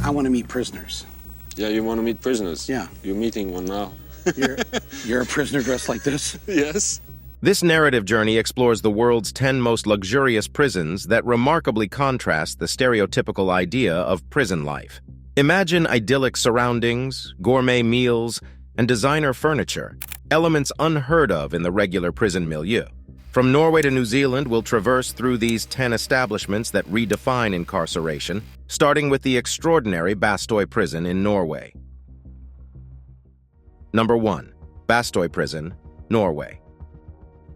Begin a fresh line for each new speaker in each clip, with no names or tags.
I want to meet prisoners.
Yeah, you want to meet prisoners?
Yeah.
You're meeting one now.
You're a prisoner dressed like this?
Yes.
This narrative journey explores the world's 10 most luxurious prisons that remarkably contrast the stereotypical idea of prison life. Imagine idyllic surroundings, gourmet meals, and designer furniture, elements unheard of in the regular prison milieu. From Norway to New Zealand, we'll traverse through these 10 establishments that redefine incarceration, starting with the extraordinary Bastøy Prison in Norway. Number 1. Bastøy Prison, Norway.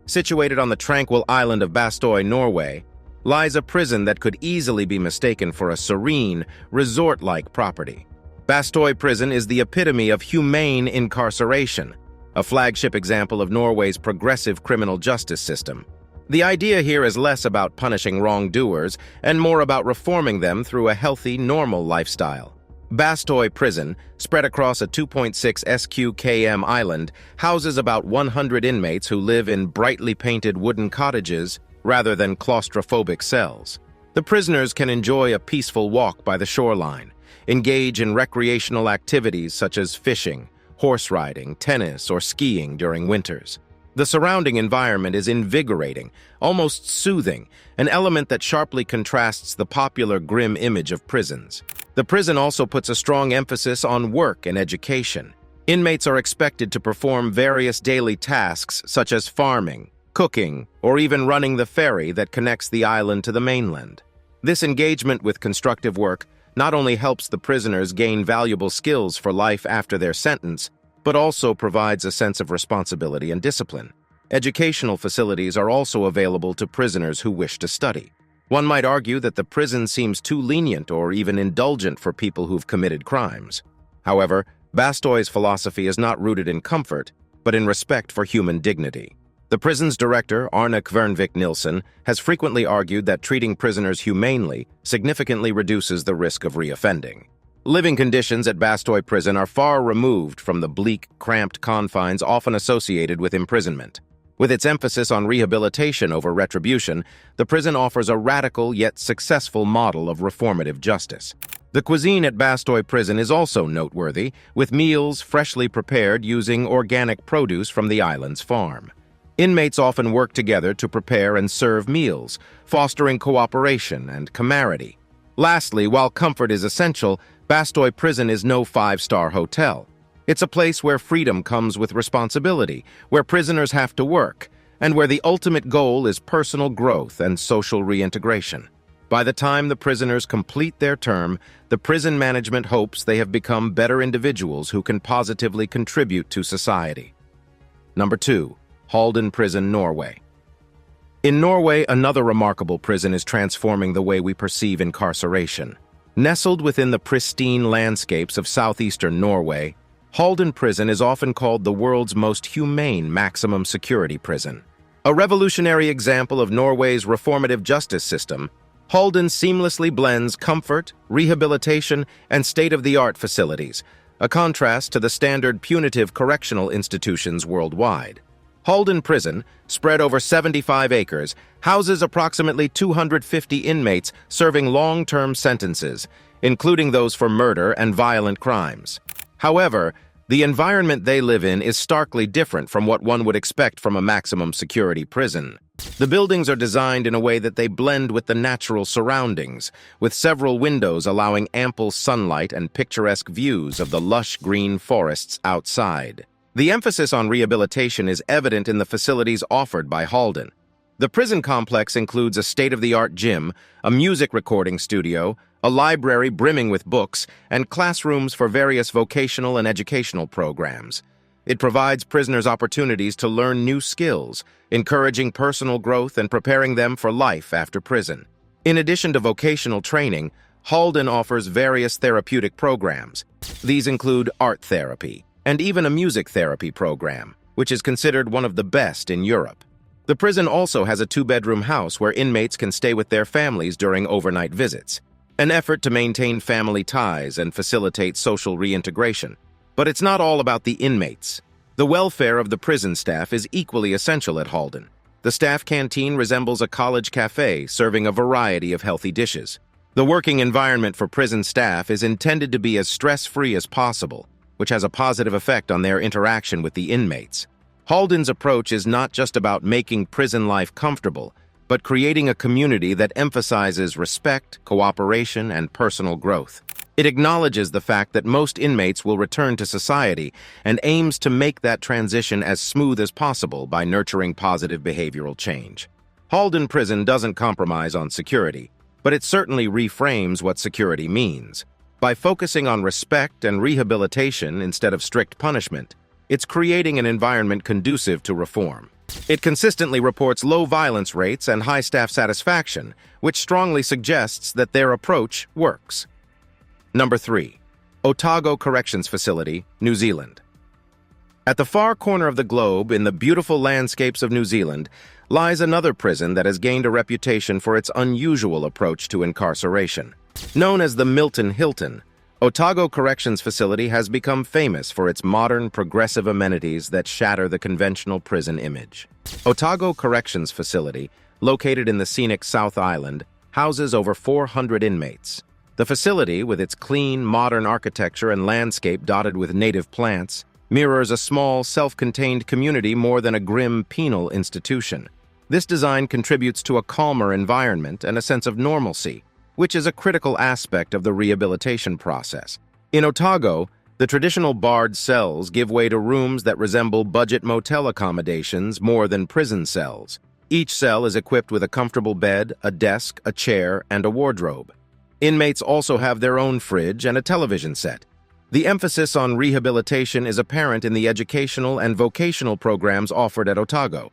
Situated on the tranquil island of Bastøy, Norway, lies a prison that could easily be mistaken for a serene, resort-like property. Bastøy Prison is the epitome of humane incarceration, a flagship example of Norway's progressive criminal justice system. The idea here is less about punishing wrongdoers and more about reforming them through a healthy, normal lifestyle. Bastøy Prison, spread across a 2.6 sq.km island, houses about 100 inmates who live in brightly painted wooden cottages rather than claustrophobic cells. The prisoners can enjoy a peaceful walk by the shoreline, engage in recreational activities such as fishing, horse riding, tennis, or skiing during winters. The surrounding environment is invigorating, almost soothing, an element that sharply contrasts the popular grim image of prisons. The prison also puts a strong emphasis on work and education. Inmates are expected to perform various daily tasks such as farming, cooking, or even running the ferry that connects the island to the mainland. This engagement with constructive work not only helps the prisoners gain valuable skills for life after their sentence, but also provides a sense of responsibility and discipline. Educational facilities are also available to prisoners who wish to study. One might argue that the prison seems too lenient or even indulgent for people who've committed crimes. However, Bastøy's philosophy is not rooted in comfort, but in respect for human dignity. The prison's director, Arne Kvernvik Nilsen, has frequently argued that treating prisoners humanely significantly reduces the risk of reoffending. Living conditions at Bastøy Prison are far removed from the bleak, cramped confines often associated with imprisonment. With its emphasis on rehabilitation over retribution, the prison offers a radical yet successful model of reformative justice. The cuisine at Bastøy Prison is also noteworthy, with meals freshly prepared using organic produce from the island's farm. Inmates often work together to prepare and serve meals, fostering cooperation and camaraderie. Lastly, while comfort is essential, Bastøy Prison is no five-star hotel. It's a place where freedom comes with responsibility, where prisoners have to work, and where the ultimate goal is personal growth and social reintegration. By the time the prisoners complete their term, the prison management hopes they have become better individuals who can positively contribute to society. Number 2. Halden Prison, Norway. In Norway, another remarkable prison is transforming the way we perceive incarceration. Nestled within the pristine landscapes of southeastern Norway, Halden Prison is often called the world's most humane maximum security prison. A revolutionary example of Norway's reformative justice system, Halden seamlessly blends comfort, rehabilitation, and state-of-the-art facilities, a contrast to the standard punitive correctional institutions worldwide. Halden Prison, spread over 75 acres, houses approximately 250 inmates serving long-term sentences, including those for murder and violent crimes. However, the environment they live in is starkly different from what one would expect from a maximum security prison. The buildings are designed in a way that they blend with the natural surroundings, with several windows allowing ample sunlight and picturesque views of the lush green forests outside. The emphasis on rehabilitation is evident in the facilities offered by Halden. The prison complex includes a state-of-the-art gym, a music recording studio, a library brimming with books, and classrooms for various vocational and educational programs. It provides prisoners opportunities to learn new skills, encouraging personal growth and preparing them for life after prison. In addition to vocational training, Halden offers various therapeutic programs. These include art therapy, and even a music therapy program, which is considered one of the best in Europe. The prison also has a 2-bedroom house where inmates can stay with their families during overnight visits, an effort to maintain family ties and facilitate social reintegration. But it's not all about the inmates. The welfare of the prison staff is equally essential at Halden. The staff canteen resembles a college cafe serving a variety of healthy dishes. The working environment for prison staff is intended to be as stress-free as possible, which has a positive effect on their interaction with the inmates. Halden's approach is not just about making prison life comfortable, but creating a community that emphasizes respect, cooperation, and personal growth. It acknowledges the fact that most inmates will return to society and aims to make that transition as smooth as possible by nurturing positive behavioral change. Halden Prison doesn't compromise on security, but it certainly reframes what security means. By focusing on respect and rehabilitation instead of strict punishment, it's creating an environment conducive to reform. It consistently reports low violence rates and high staff satisfaction, which strongly suggests that their approach works. Number 3. Otago Corrections Facility, New Zealand. At the far corner of the globe, in the beautiful landscapes of New Zealand, lies another prison that has gained a reputation for its unusual approach to incarceration. Known as the Milton Hilton, Otago Corrections Facility has become famous for its modern, progressive amenities that shatter the conventional prison image. Otago Corrections Facility, located in the scenic South Island, houses over 400 inmates. The facility, with its clean, modern architecture and landscape dotted with native plants, mirrors a small, self-contained community more than a grim penal institution. This design contributes to a calmer environment and a sense of normalcy, which is a critical aspect of the rehabilitation process. In Otago, the traditional barred cells give way to rooms that resemble budget motel accommodations more than prison cells. Each cell is equipped with a comfortable bed, a desk, a chair, and a wardrobe. Inmates also have their own fridge and a television set. The emphasis on rehabilitation is apparent in the educational and vocational programs offered at Otago.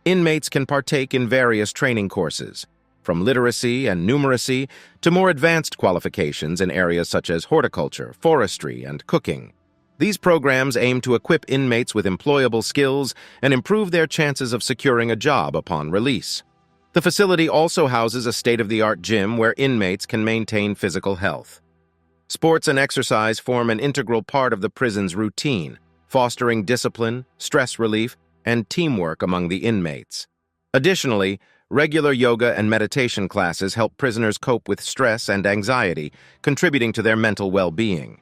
Inmates can partake in various training courses, from literacy and numeracy to more advanced qualifications in areas such as horticulture, forestry, and cooking. These programs aim to equip inmates with employable skills and improve their chances of securing a job upon release. The facility also houses a state-of-the-art gym where inmates can maintain physical health. Sports and exercise form an integral part of the prison's routine, fostering discipline, stress relief, and teamwork among the inmates. Additionally, regular yoga and meditation classes help prisoners cope with stress and anxiety, contributing to their mental well-being.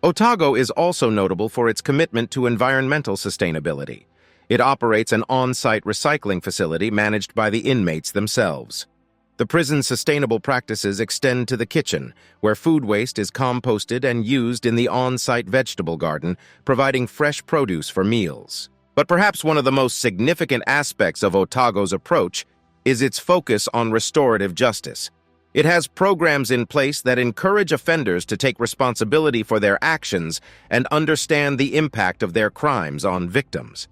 Otago is also notable for its commitment to environmental sustainability. It operates an on-site recycling facility managed by the inmates themselves. The prison's sustainable practices extend to the kitchen, where food waste is composted and used in the on-site vegetable garden, providing fresh produce for meals. But perhaps one of the most significant aspects of Otago's approach is its focus on restorative justice. It has programs in place that encourage offenders to take responsibility for their actions and understand the impact of their crimes on victims.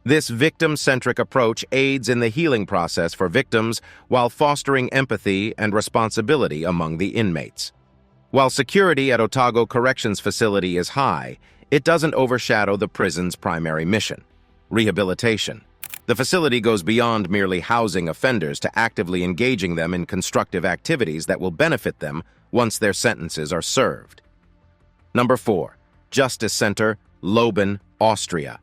This victim-centric approach aids in the healing process for victims while fostering empathy and responsibility among the inmates. While security at Otago Corrections Facility is high, it doesn't overshadow the prison's primary mission: rehabilitation. The facility goes beyond merely housing offenders to actively engaging them in constructive activities that will benefit them once their sentences are served. Number 4. Justice Center, Leoben, Austria.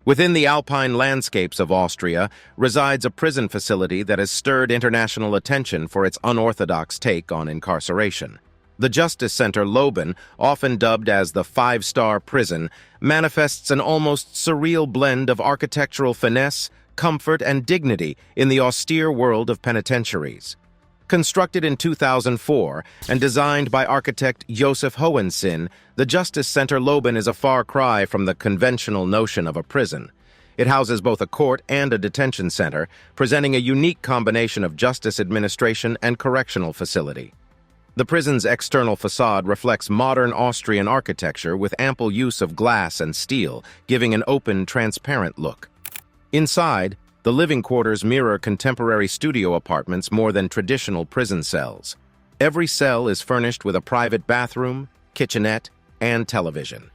Within the alpine landscapes of Austria resides a prison facility that has stirred international attention for its unorthodox take on incarceration. The Justice Center Leoben, often dubbed as the five-star prison, manifests an almost surreal blend of architectural finesse, comfort, and dignity in the austere world of penitentiaries. Constructed in 2004 and designed by architect Josef Hohensin, the Justice Center Leoben is a far cry from the conventional notion of a prison. It houses both a court and a detention center, presenting a unique combination of justice administration and correctional facility. The prison's external facade reflects modern Austrian architecture with ample use of glass and steel, giving an open, transparent look. Inside, the living quarters mirror contemporary studio apartments more than traditional prison cells. Every cell is furnished with a private bathroom, kitchenette, and television.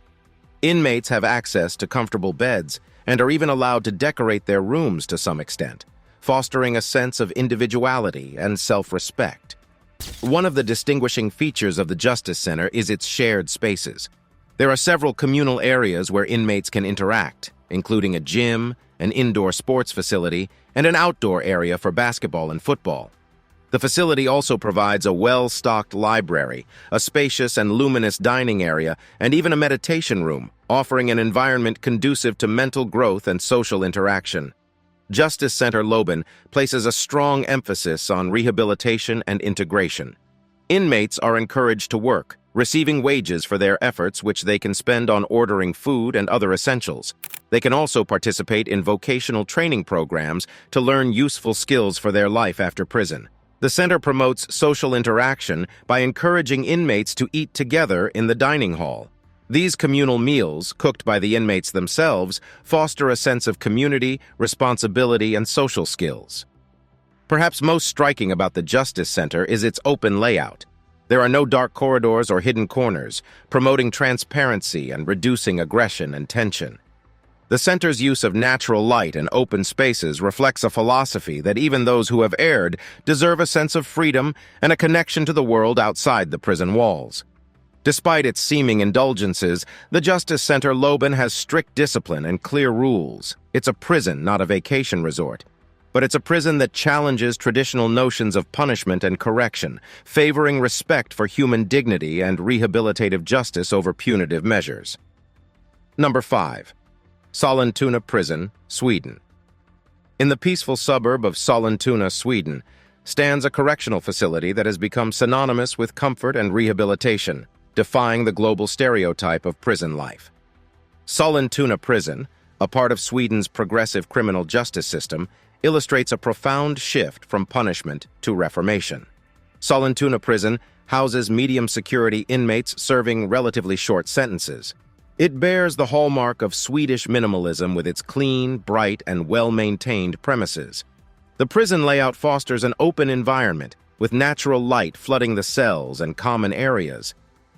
Inmates have access to comfortable beds and are even allowed to decorate their rooms to some extent, fostering a sense of individuality and self-respect. One of the distinguishing features of the Justice Center is its shared spaces. There are several communal areas where inmates can interact, including a gym, an indoor sports facility, and an outdoor area for basketball and football. The The facility also provides a well-stocked library, a spacious and luminous dining area, and even a meditation room, offering an environment conducive to mental growth and social interaction. Justice Center Loban places a strong emphasis on rehabilitation and integration. Inmates are encouraged to work, receiving wages for their efforts which they can spend on ordering food and other essentials. They can also participate in vocational training programs to learn useful skills for their life after prison. The center promotes social interaction by encouraging inmates to eat together in the dining hall. These communal meals, cooked by the inmates themselves, foster a sense of community, responsibility, and social skills. Perhaps most striking about the Justice Center is its open layout. There are no dark corridors or hidden corners, promoting transparency and reducing aggression and tension. The center's use of natural light and open spaces reflects a philosophy that even those who have erred deserve a sense of freedom and a connection to the world outside the prison walls. Despite its seeming indulgences, the Justice Center Loban has strict discipline and clear rules. It's a prison, not a vacation resort. But it's a prison that challenges traditional notions of punishment and correction, favoring respect for human dignity and rehabilitative justice over punitive measures. Number 5. Sollentuna Prison, Sweden. In the peaceful suburb of Sollentuna, Sweden, stands a correctional facility that has become synonymous with comfort and rehabilitation, defying the global stereotype of prison life. Sollentuna Prison, a part of Sweden's progressive criminal justice system, illustrates a profound shift from punishment to reformation. Sollentuna Prison houses medium-security inmates serving relatively short sentences. It bears the hallmark of Swedish minimalism with its clean, bright, and well-maintained premises. The prison layout fosters an open environment, with natural light flooding the cells and common areas,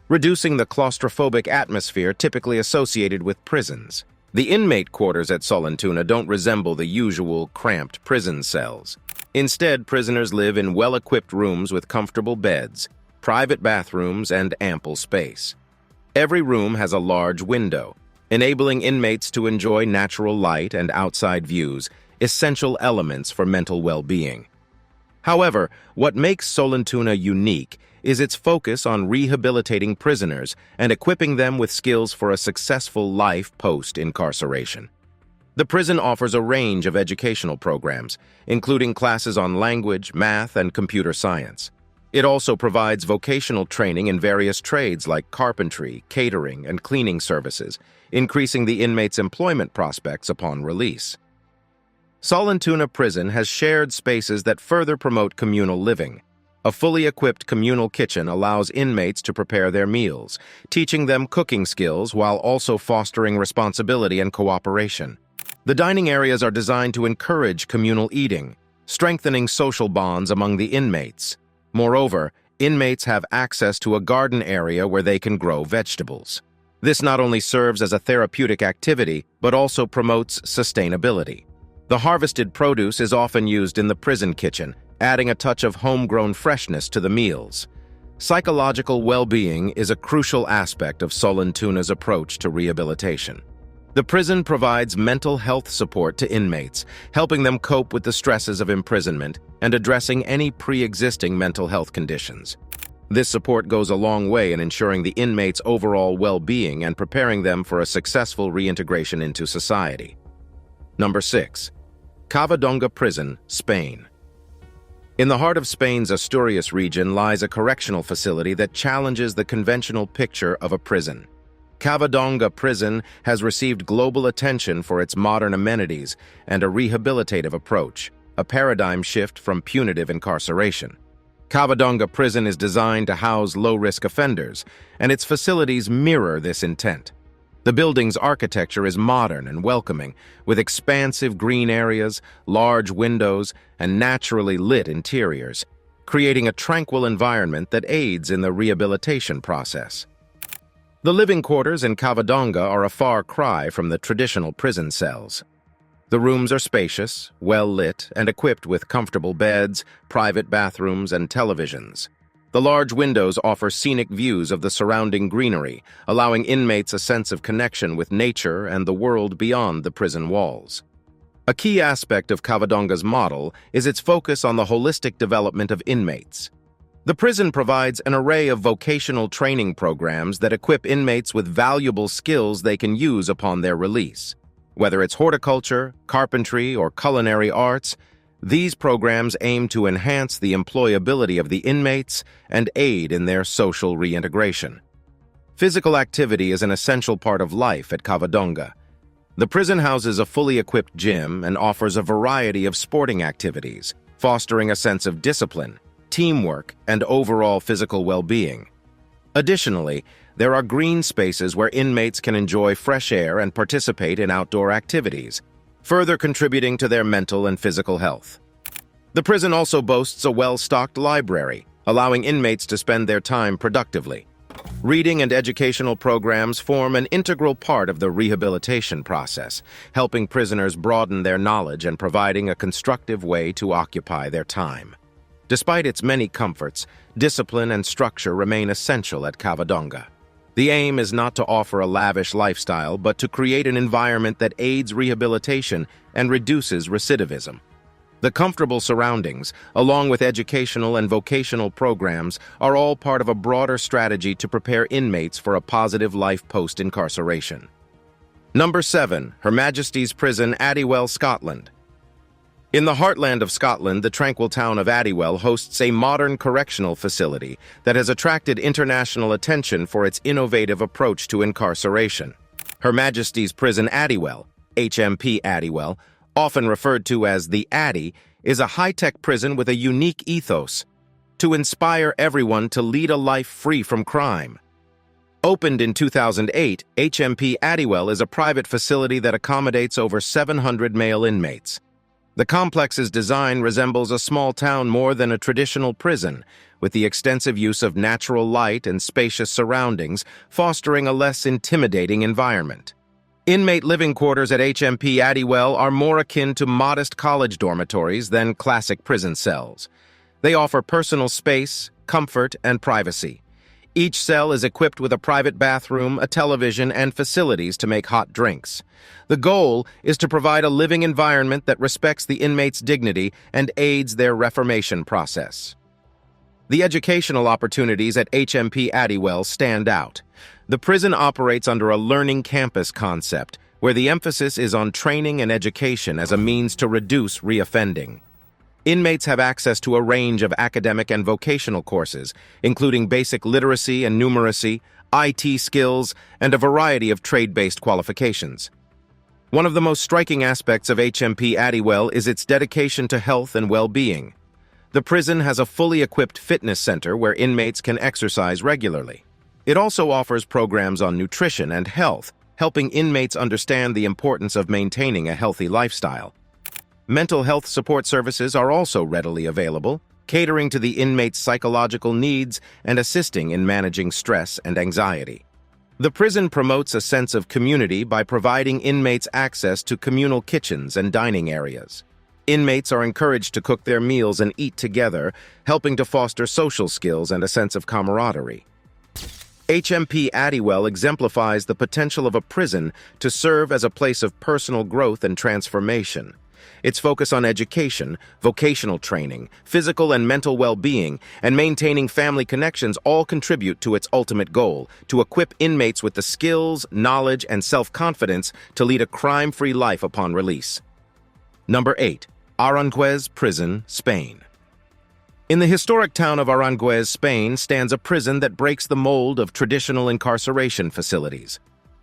reducing the claustrophobic atmosphere typically associated with prisons. The inmate quarters at Sollentuna don't resemble the usual cramped prison cells. Instead, prisoners live in well-equipped rooms with comfortable beds, private bathrooms, and ample space. Every room has a large window, enabling inmates to enjoy natural light and outside views, essential elements for mental well-being. However, what makes Sollentuna unique is its focus on rehabilitating prisoners and equipping them with skills for a successful life post-incarceration. The prison offers a range of educational programs, including classes on language, math, and computer science. It also provides vocational training in various trades like carpentry, catering, and cleaning services, increasing the inmates' employment prospects upon release. Sollentuna Prison has shared spaces that further promote communal living. A fully equipped communal kitchen allows inmates to prepare their meals, teaching them cooking skills while also fostering responsibility and cooperation. The dining areas are designed to encourage communal eating, strengthening social bonds among the inmates. Moreover, inmates have access to a garden area where they can grow vegetables. This not only serves as a therapeutic activity, but also promotes sustainability. The harvested produce is often used in the prison kitchen, adding a touch of homegrown freshness to the meals. Psychological well-being is a crucial aspect of Sollentuna's approach to rehabilitation. The prison provides mental health support to inmates, helping them cope with the stresses of imprisonment and addressing any pre-existing mental health conditions. This support goes a long way in ensuring the inmates' overall well-being and preparing them for a successful reintegration into society. Number 6. Covadonga Prison, Spain. In the heart of Spain's Asturias region lies a correctional facility that challenges the conventional picture of a prison. Covadonga Prison has received global attention for its modern amenities and a rehabilitative approach, a paradigm shift from punitive incarceration. Covadonga Prison is designed to house low-risk offenders, and its facilities mirror this intent. The building's architecture is modern and welcoming, with expansive green areas, large windows, and naturally lit interiors, creating a tranquil environment that aids in the rehabilitation process. The living quarters in Covadonga are a far cry from the traditional prison cells. The rooms are spacious, well-lit, and equipped with comfortable beds, private bathrooms, and televisions. The large windows offer scenic views of the surrounding greenery, allowing inmates a sense of connection with nature and the world beyond the prison walls. A key aspect of Cavadonga's model is its focus on the holistic development of inmates. The prison provides an array of vocational training programs that equip inmates with valuable skills they can use upon their release. Whether it's horticulture, carpentry, or culinary arts, these programs aim to enhance the employability of the inmates and aid in their social reintegration. Physical activity is an essential part of life at Cavadonga. The prison houses a fully equipped gym and offers a variety of sporting activities, fostering a sense of discipline, teamwork, and overall physical well-being. Additionally, there are green spaces where inmates can enjoy fresh air and participate in outdoor activities, further contributing to their mental and physical health. The prison also boasts a well-stocked library, allowing inmates to spend their time productively. Reading and educational programs form an integral part of the rehabilitation process, helping prisoners broaden their knowledge and providing a constructive way to occupy their time. Despite its many comforts, discipline and structure remain essential at Cavadonga. The aim is not to offer a lavish lifestyle, but to create an environment that aids rehabilitation and reduces recidivism. The comfortable surroundings, along with educational and vocational programs, are all part of a broader strategy to prepare inmates for a positive life post-incarceration. Number 7. Her Majesty's Prison, Addywell, Scotland. In the heartland of Scotland, the tranquil town of Addywell hosts a modern correctional facility that has attracted international attention for its innovative approach to incarceration. Her Majesty's Prison Addywell, HMP Addywell, often referred to as the Addy, is a high-tech prison with a unique ethos to inspire everyone to lead a life free from crime. Opened in 2008, HMP Addywell is a private facility that accommodates over 700 male inmates. The complex's design resembles a small town more than a traditional prison, with the extensive use of natural light and spacious surroundings, fostering a less intimidating environment. Inmate living quarters at HMP Addywell are more akin to modest college dormitories than classic prison cells. They offer personal space, comfort, and privacy. Each cell is equipped with a private bathroom, a television, and facilities to make hot drinks. The goal is to provide a living environment that respects the inmate's dignity and aids their reformation process. The educational opportunities at HMP Addywell stand out. The prison operates under a learning campus concept, where the emphasis is on training and education as a means to reduce reoffending. Inmates have access to a range of academic and vocational courses, including basic literacy and numeracy, IT skills, and a variety of trade-based qualifications. One of the most striking aspects of HMP Addywell is its dedication to health and well-being. The prison has a fully equipped fitness center where inmates can exercise regularly. It also offers programs on nutrition and health, helping inmates understand the importance of maintaining a healthy lifestyle. Mental health support services are also readily available, catering to the inmate's psychological needs and assisting in managing stress and anxiety. The prison promotes a sense of community by providing inmates access to communal kitchens and dining areas. Inmates are encouraged to cook their meals and eat together, helping to foster social skills and a sense of camaraderie. HMP Addywell exemplifies the potential of a prison to serve as a place of personal growth and transformation. Its focus on education, vocational training, physical and mental well-being, and maintaining family connections all contribute to its ultimate goal, to equip inmates with the skills, knowledge, and self-confidence to lead a crime-free life upon release. Number 8. Aranjuez Prison, Spain. In the historic town of Aranjuez, Spain, stands a prison that breaks the mold of traditional incarceration facilities.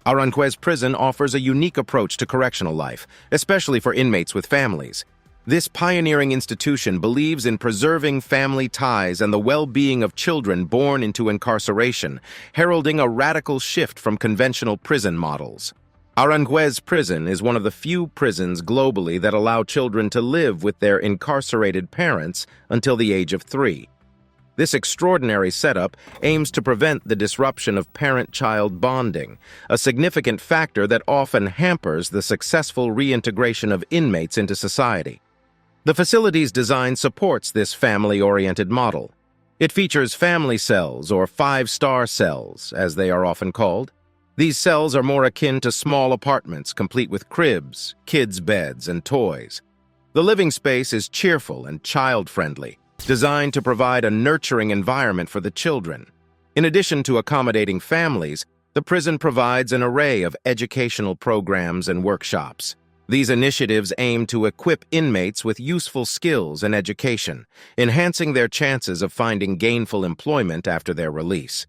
Aranjuez Prison offers a unique approach to correctional life, especially for inmates with families. This pioneering institution believes in preserving family ties and the well-being of children born into incarceration, heralding a radical shift from conventional prison models. Aranjuez Prison is one of the few prisons globally that allow children to live with their incarcerated parents until the age of 3. This extraordinary setup aims to prevent the disruption of parent-child bonding, a significant factor that often hampers the successful reintegration of inmates into society. The facility's design supports this family-oriented model. It features family cells, or 5-star cells, as they are often called. These cells are more akin to small apartments complete with cribs, kids' beds, and toys. The living space is cheerful and child-friendly, designed to provide a nurturing environment for the children. In addition to accommodating families, the prison provides an array of educational programs and workshops. These initiatives aim to equip inmates with useful skills and education, enhancing their chances of finding gainful employment after their release.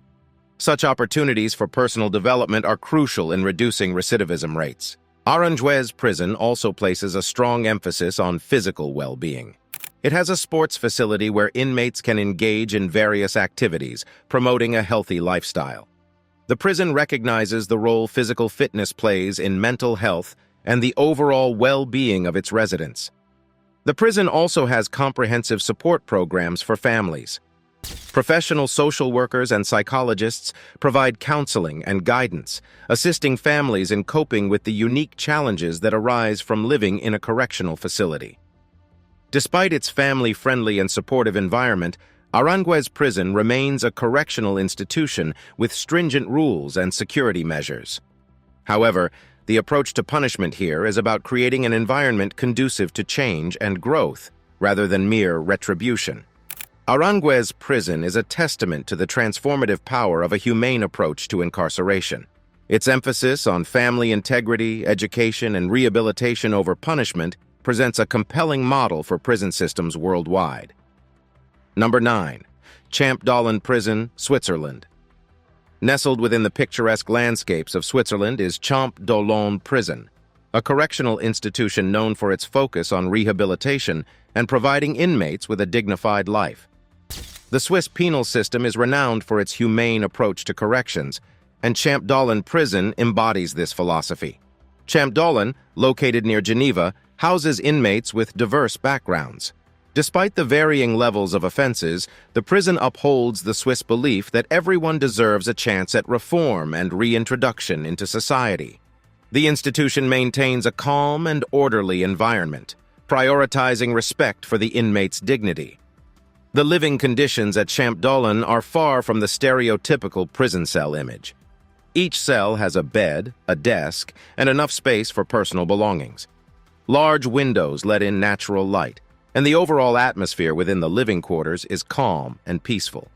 Such opportunities for personal development are crucial in reducing recidivism rates. Aranjuez Prison also places a strong emphasis on physical well-being. It has a sports facility where inmates can engage in various activities, promoting a healthy lifestyle. The prison recognizes the role physical fitness plays in mental health and the overall well-being of its residents. The prison also has comprehensive support programs for families. Professional social workers and psychologists provide counseling and guidance, assisting families in coping with the unique challenges that arise from living in a correctional facility. Despite its family-friendly and supportive environment, Aranjuez Prison remains a correctional institution with stringent rules and security measures. However, the approach to punishment here is about creating an environment conducive to change and growth, rather than mere retribution. Aranjuez Prison is a testament to the transformative power of a humane approach to incarceration. Its emphasis on family integrity, education, and rehabilitation over punishment presents a compelling model for prison systems worldwide. Number 9. Champdolin Prison, Switzerland. Nestled within the picturesque landscapes of Switzerland is Champdolin Prison, a correctional institution known for its focus on rehabilitation and providing inmates with a dignified life. The Swiss penal system is renowned for its humane approach to corrections, and Champdolin Prison embodies this philosophy. Champdolin, located near Geneva, houses inmates with diverse backgrounds. Despite the varying levels of offenses, the prison upholds the Swiss belief that everyone deserves a chance at reform and reintroduction into society. The institution maintains a calm and orderly environment, prioritizing respect for the inmate's dignity. The living conditions at Champdolin are far from the stereotypical prison cell image. Each cell has a bed, a desk, and enough space for personal belongings. Large windows let in natural light, and the overall atmosphere within the living quarters is calm and peaceful.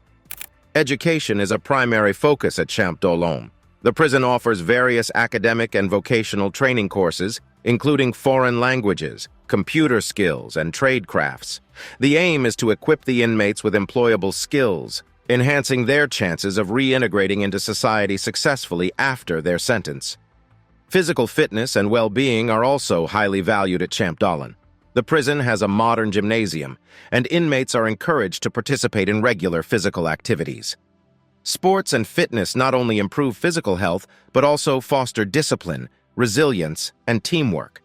Education is a primary focus at Champdolin. The prison offers various academic and vocational training courses, including foreign languages, computer skills, and trade crafts. The aim is to equip the inmates with employable skills, enhancing their chances of reintegrating into society successfully after their sentence. Physical fitness and well-being are also highly valued at Champdolin. The prison has a modern gymnasium, and inmates are encouraged to participate in regular physical activities. Sports and fitness not only improve physical health, but also foster discipline, resilience, and teamwork.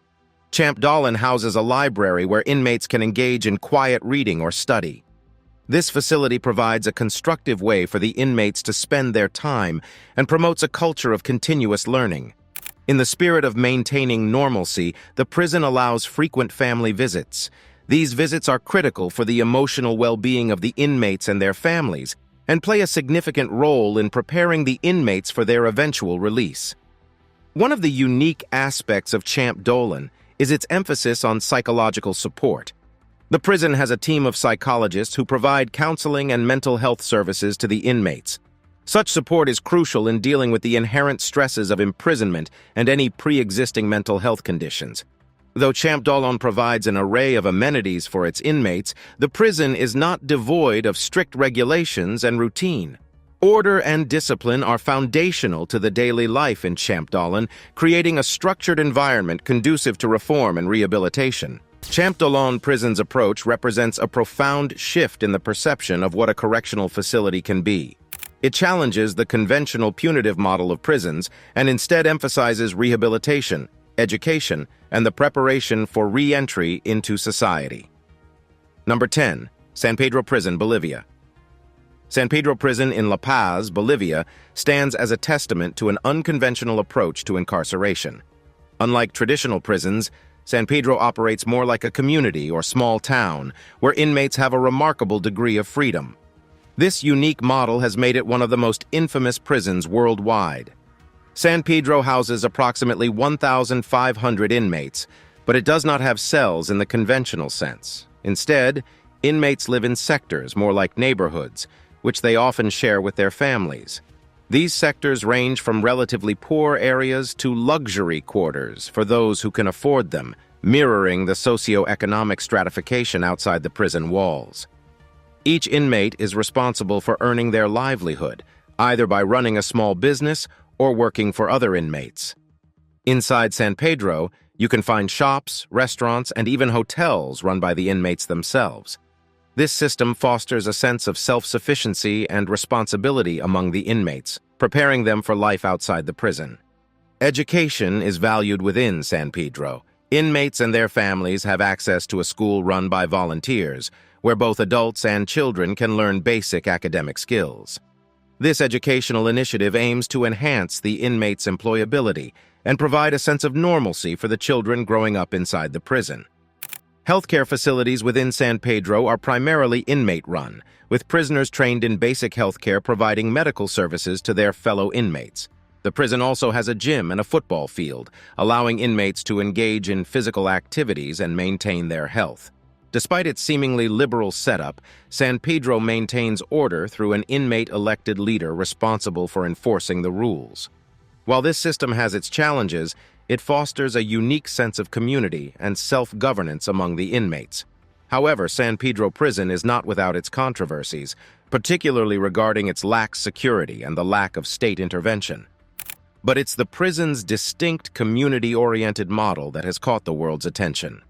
Champdolin houses a library where inmates can engage in quiet reading or study. This facility provides a constructive way for the inmates to spend their time and promotes a culture of continuous learning. In the spirit of maintaining normalcy, the prison allows frequent family visits. These visits are critical for the emotional well-being of the inmates and their families, and play a significant role in preparing the inmates for their eventual release. One of the unique aspects of Champdolin is its emphasis on psychological support. The prison has a team of psychologists who provide counseling and mental health services to the inmates. Such support is crucial in dealing with the inherent stresses of imprisonment and any pre-existing mental health conditions. Though Champdolin provides an array of amenities for its inmates, the prison is not devoid of strict regulations and routine. Order and discipline are foundational to the daily life in Champdolin, creating a structured environment conducive to reform and rehabilitation. Champdolin Prison's approach represents a profound shift in the perception of what a correctional facility can be. It challenges the conventional punitive model of prisons and instead emphasizes rehabilitation, education, and the preparation for re-entry into society. Number 10. San Pedro Prison, Bolivia. San Pedro Prison in La Paz, Bolivia, stands as a testament to an unconventional approach to incarceration. Unlike traditional prisons, San Pedro operates more like a community or small town, where inmates have a remarkable degree of freedom. This unique model has made it one of the most infamous prisons worldwide. San Pedro houses approximately 1,500 inmates, but it does not have cells in the conventional sense. Instead, inmates live in sectors more like neighborhoods, which they often share with their families. These sectors range from relatively poor areas to luxury quarters for those who can afford them, mirroring the socioeconomic stratification outside the prison walls. Each inmate is responsible for earning their livelihood, either by running a small business or working for other inmates. Inside San Pedro, you can find shops, restaurants, and even hotels run by the inmates themselves. This system fosters a sense of self-sufficiency and responsibility among the inmates, preparing them for life outside the prison. Education is valued within San Pedro. Inmates and their families have access to a school run by volunteers, where both adults and children can learn basic academic skills. This educational initiative aims to enhance the inmates' employability and provide a sense of normalcy for the children growing up inside the prison. Healthcare facilities within San Pedro are primarily inmate-run, with prisoners trained in basic healthcare providing medical services to their fellow inmates. The prison also has a gym and a football field, allowing inmates to engage in physical activities and maintain their health. Despite its seemingly liberal setup, San Pedro maintains order through an inmate-elected leader responsible for enforcing the rules. While this system has its challenges, it fosters a unique sense of community and self-governance among the inmates. However, San Pedro Prison is not without its controversies, particularly regarding its lax security and the lack of state intervention. But it's the prison's distinct community-oriented model that has caught the world's attention.